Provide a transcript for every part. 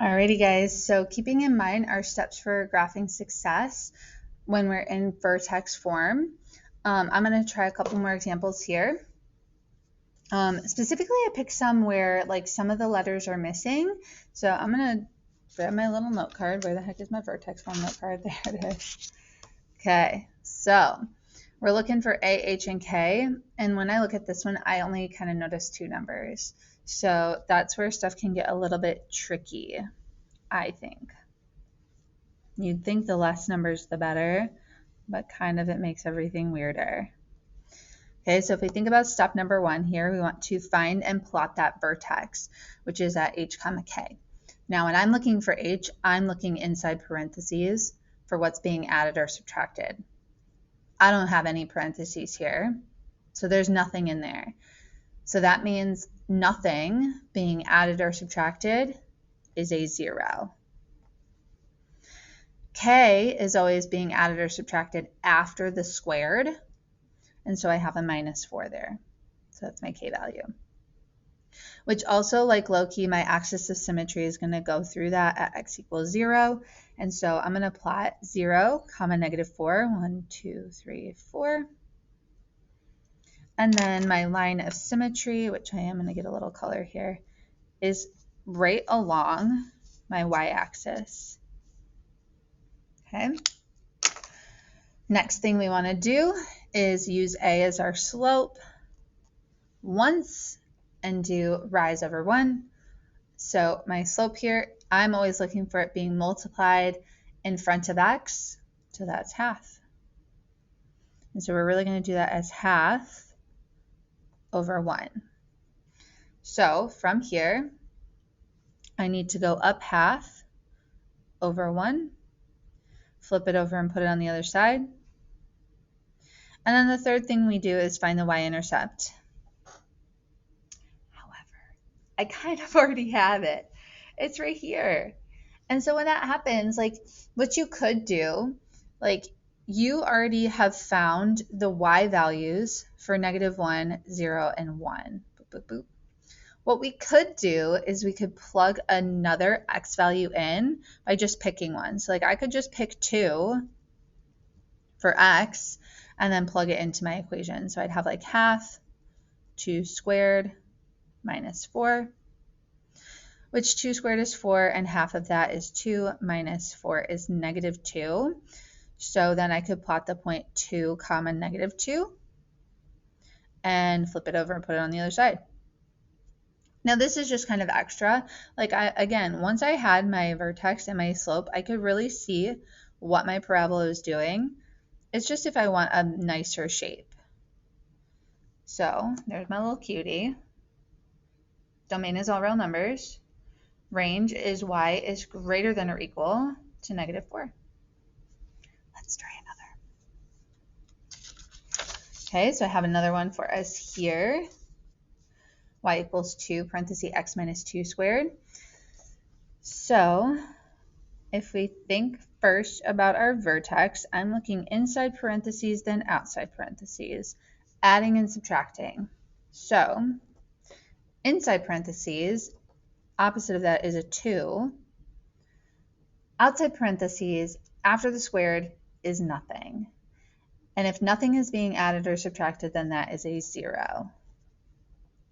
Alrighty guys, so keeping in mind our steps for graphing success when we're in vertex form, I'm going to try a couple more examples here. Specifically, I picked some where like some of the letters are missing. So I'm going to grab my little note card. Where the heck is my vertex form note card? There it is. Okay, so we're looking for A, H, and K. And when I look at this one, I only kind of notice 2 numbers. So that's where stuff can get a little bit tricky, I think. You'd think the less numbers the better, but kind of it makes everything weirder. Okay, so if we think about step number 1 here, we want to find and plot that vertex, which is at H, K. Now when I'm looking for H, I'm looking inside parentheses for what's being added or subtracted. I don't have any parentheses here, so there's nothing in there. So that means nothing being added or subtracted is a 0. K is always being added or subtracted after the squared, and so I have a -4 there. So that's my K value. Which also, like low-key, my axis of symmetry is going to go through that at x equals 0, and so I'm going to plot 0, -4, 1, 2, 3, 4. And then my line of symmetry, which I am going to get a little color here, is right along my y-axis. Okay. Next thing we want to do is use A as our slope once and do rise over 1. So my slope here, I'm always looking for it being multiplied in front of x, so that's half. And so we're really going to do that as half over 1. So from here, I need to go up half over 1, flip it over and put it on the other side. And then the third thing we do is find the y-intercept. However, I kind of already have it. It's right here. And so when that happens, like what you could do, like you already have found the y values for -1, 0, and 1. Boop, boop, boop. What we could do is we could plug another x value in by just picking one. So like I could just pick 2 for x and then plug it into my equation. So I'd have like half 2 squared minus 4, which 2 squared is 4, and half of that is 2 minus 4 is -2. So then I could plot the point 2, -2, and flip it over and put it on the other side. Now this is just kind of extra. Like again, once I had my vertex and my slope, I could really see what my parabola is doing. It's just if I want a nicer shape. So there's my little cutie. Domain is all real numbers. Range is y is greater than or equal to -4. Let's try another. Okay, so I have another one for us here. Y equals 2, parenthesis x minus 2 squared. So if we think first about our vertex, I'm looking inside parentheses, then outside parentheses, adding and subtracting. So inside parentheses, opposite of that is a 2. Outside parentheses, after the squared, is nothing. And if nothing is being added or subtracted, then that is a 0.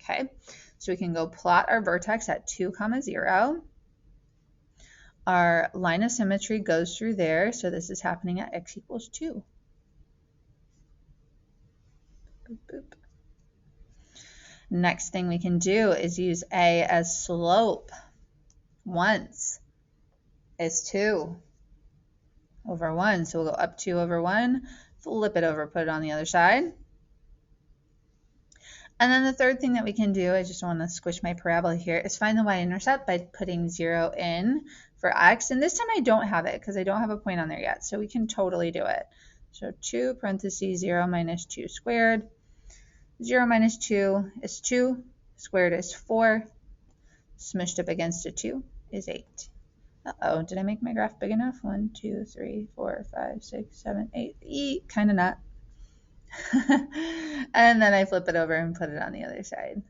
Okay, so we can go plot our vertex at 2, 0. Our line of symmetry goes through there, so this is happening at x equals 2. Boop, boop. Next thing we can do is use A as slope. Once is 2 over 1, so we'll go up 2 over 1, flip it over, put it on the other side. And then the third thing that we can do, I just want to squish my parabola here, is find the y-intercept by putting 0 in for x. And this time I don't have it because I don't have a point on there yet, so we can totally do it. So 2 parentheses 0 minus 2 squared. 0 minus 2 is 2, squared is 4, smushed up against a 2 is 8. Uh-oh, did I make my graph big enough? 1, 2, 3, 4, 5, 6, 7, 8. Kind of not. And then I flip it over and put it on the other side.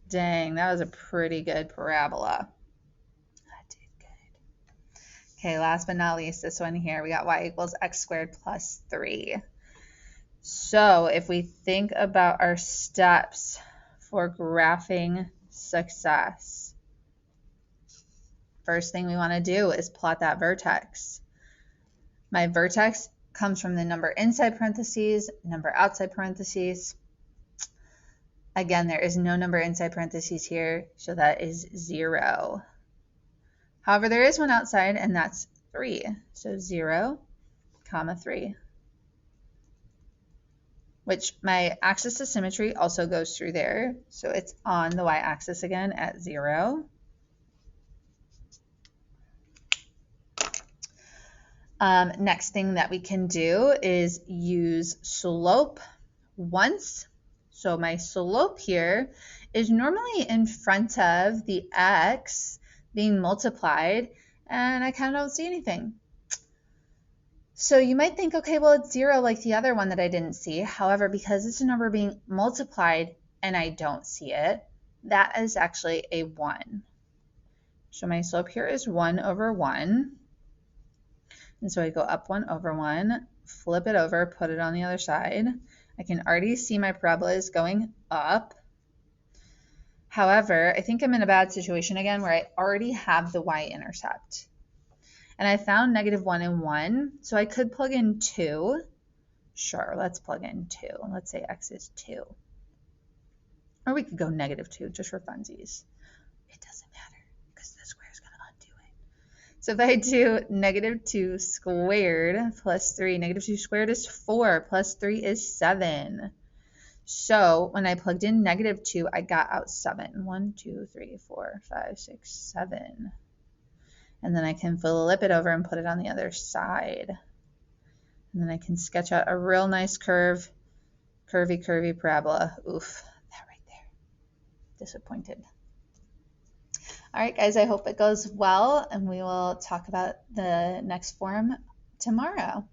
Dang, that was a pretty good parabola. I did good. Okay, last but not least, this one here, we got y equals x squared plus 3. So if we think about our steps for graphing success, first thing we want to do is plot that vertex. My vertex comes from the number inside parentheses, number outside parentheses. Again, there is no number inside parentheses here, so that is 0. However, there is one outside, and that's 3. So 0, comma 3. Which my axis of symmetry also goes through there. So it's on the y-axis again at 0. Next thing that we can do is use slope once. So my slope here is normally in front of the x being multiplied, and I kind of don't see anything. So you might think, okay, well, it's 0 like the other one that I didn't see. However, because it's a number being multiplied and I don't see it, that is actually a 1. So my slope here is 1 over 1. And so I go up 1 over 1, flip it over, put it on the other side. I can already see my parabola is going up. However, I think I'm in a bad situation again where I already have the y-intercept. And I found -1 and 1, so I could plug in 2. Sure, let's plug in 2. Let's say x is 2. Or we could go -2 just for funsies. It doesn't matter because the square is going to undo it. So if I do -2 squared plus 3, -2 squared is 4, plus 3 is 7. So when I plugged in -2, I got out 7. 1, 2, 3, 4, 5, 6, 7. And then I can flip it over and put it on the other side. And then I can sketch out a real nice curve, curvy parabola. Oof, that right there. Disappointed. All right, guys, I hope it goes well, and we will talk about the next form tomorrow.